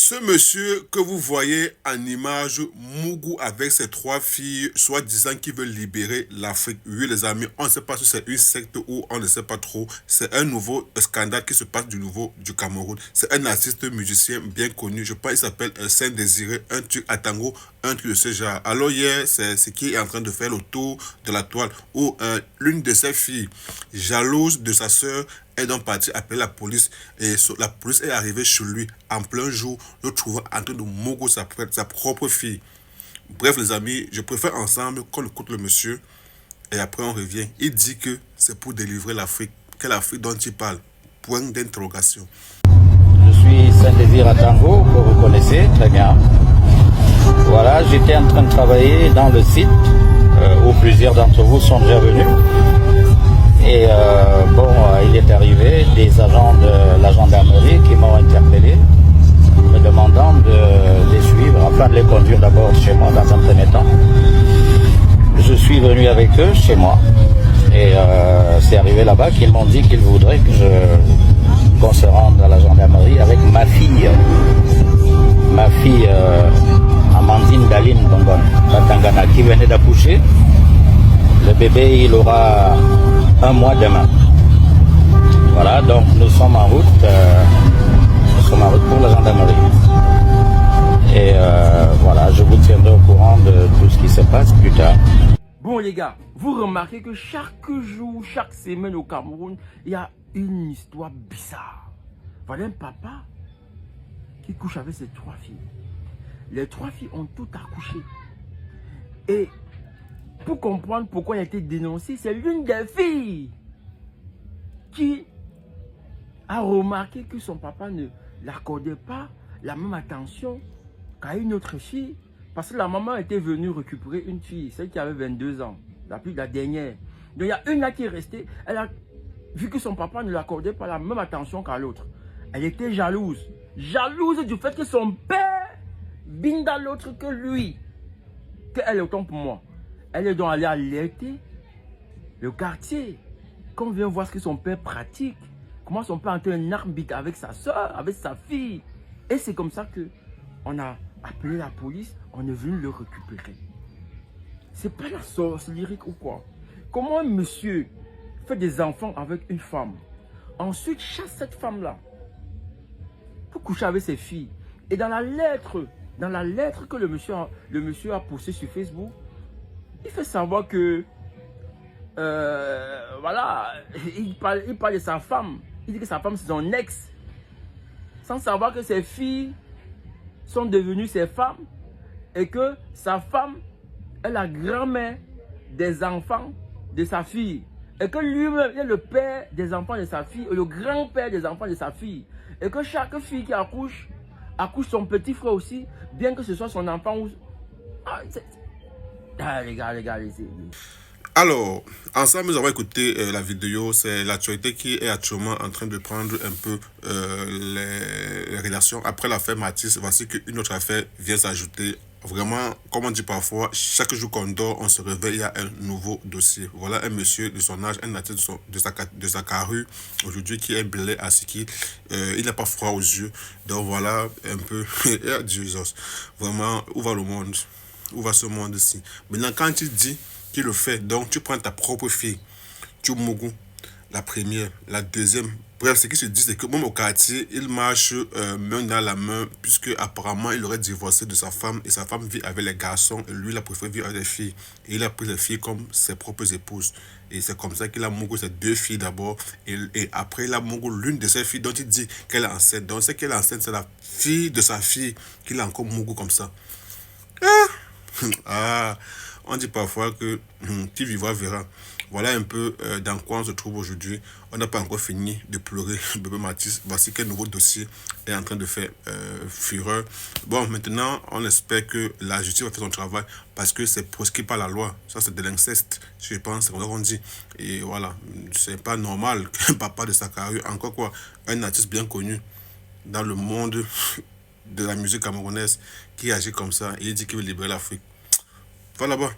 Ce monsieur que vous voyez en image, Mougou avec ses trois filles, soi-disant qui veut libérer l'Afrique. Oui les amis, on ne sait pas si c'est une secte ou on ne sait pas trop. C'est un nouveau scandale qui se passe du nouveau du Cameroun. C'est un artiste musicien bien connu. Je pense qu'il s'appelle Saint-Désiré, un truc à tango, un truc de ce genre. Alors hier, c'est ce qui est en train de faire le tour de la toile où l'une de ses filles, jalouse de sa sœur, est donc parti appeler la police et la police est arrivée chez lui en plein jour, le trouvant en train de mogo sa propre fille. Bref les amis, je préfère ensemble qu'on écoute le monsieur et après on revient. Il dit que c'est pour délivrer l'Afrique. Quelle Afrique dont il parle? Point d'interrogation. Je suis Saint-Désir à Tango, que vous connaissez très bien. Voilà, j'étais en train de travailler dans le site où plusieurs d'entre vous sont déjà venus. Et il est arrivé des agents de la gendarmerie qui m'ont interpellé, me demandant de les suivre, afin de les conduire d'abord chez moi dans un premier temps. Je suis venu avec eux chez moi et c'est arrivé là-bas qu'ils m'ont dit qu'ils voudraient qu'on se rende à la gendarmerie avec ma fille. Ma fille Amandine Daline Bongon, Batangana, qui venait d'accoucher. Le bébé, il aura 1 mois demain. Voilà, donc nous sommes en route pour la gendarmerie. Et voilà, je vous tiendrai au courant de tout ce qui se passe plus tard. Bon les gars, vous remarquez que chaque jour, chaque semaine au Cameroun, il y a une histoire bizarre. Voilà un papa qui couche avec ses 3 filles. Les 3 filles ont toutes accouché. Et pour comprendre pourquoi il a été dénoncé, c'est l'une des filles qui a remarqué que son papa ne l'accordait pas la même attention qu'à une autre fille. Parce que la maman était venue récupérer une fille, celle qui avait 22 ans, la dernière. Donc il y a une là qui est restée, elle a vu que son papa ne l'accordait pas la même attention qu'à l'autre. Elle était jalouse. Jalouse du fait que son père binda l'autre que lui. Qu'elle est autant pour moi. Elle est donc allée alerter le quartier. Quand on vient voir ce que son père pratique, comment son père entend un arbitre avec sa soeur, avec sa fille. Et c'est comme ça que on a appelé la police, on est venu le récupérer. C'est pas la sorcellerie ou quoi. Comment un monsieur fait des enfants avec une femme, ensuite chasse cette femme-là pour coucher avec ses filles. Et dans la lettre que le monsieur a postée sur Facebook, il fait savoir que voilà, il parle de sa femme. Il dit que sa femme c'est son ex, sans savoir que ses filles sont devenues ses femmes et que sa femme est la grand-mère des enfants de sa fille et que lui-même est le père des enfants de sa fille et le grand-père des enfants de sa fille et que chaque fille qui accouche son petit frère aussi, bien que ce soit son enfant ou... les gars, Alors, ensemble, nous avons écouté la vidéo. C'est l'actualité qui est actuellement en train de prendre un peu les relations. Après l'affaire Matisse, voici qu'une autre affaire vient s'ajouter. Vraiment, comme on dit parfois, chaque jour qu'on dort, on se réveille, il y a un nouveau dossier. Voilà un monsieur de son âge, un artiste de sa carrue, aujourd'hui qui est blé à Siki. Il n'a pas froid aux yeux. Donc voilà un peu, Jesus. Vraiment, où va le monde? Où va ce monde-ci? Maintenant, quand tu dis qu'il le fait, donc tu prends ta propre fille, tu mougou, la première, la deuxième. Bref, ce qui se dit, c'est que même au quartier, il marche main dans la main, puisque apparemment, il aurait divorcé de sa femme, et sa femme vit avec les garçons, et lui, il a préféré vivre avec les filles. Et il a pris les filles comme ses propres épouses. Et c'est comme ça qu'il a mougou ses 2 filles d'abord, et après, il a mougou l'une de ses filles, dont il dit qu'elle est enceinte. Donc, c'est qu'elle est enceinte, c'est la fille de sa fille qu'il a encore mougou comme ça. On dit parfois que qui vivra verra. Voilà un peu dans quoi on se trouve aujourd'hui. On n'a pas encore fini de pleurer bébé Matisse. Voici quel nouveau dossier est en train de faire fureur. Bon, maintenant, on espère que la justice va faire son travail parce que c'est proscrit par la loi. Ça, c'est de l'inceste, je pense, c'est comme ça qu'on dit. Et voilà, c'est pas normal qu'un papa de sa carrière, encore quoi, un artiste bien connu dans le monde de la musique camerounaise qui agit comme ça et il dit qu'il veut libérer l'Afrique. Va là-bas.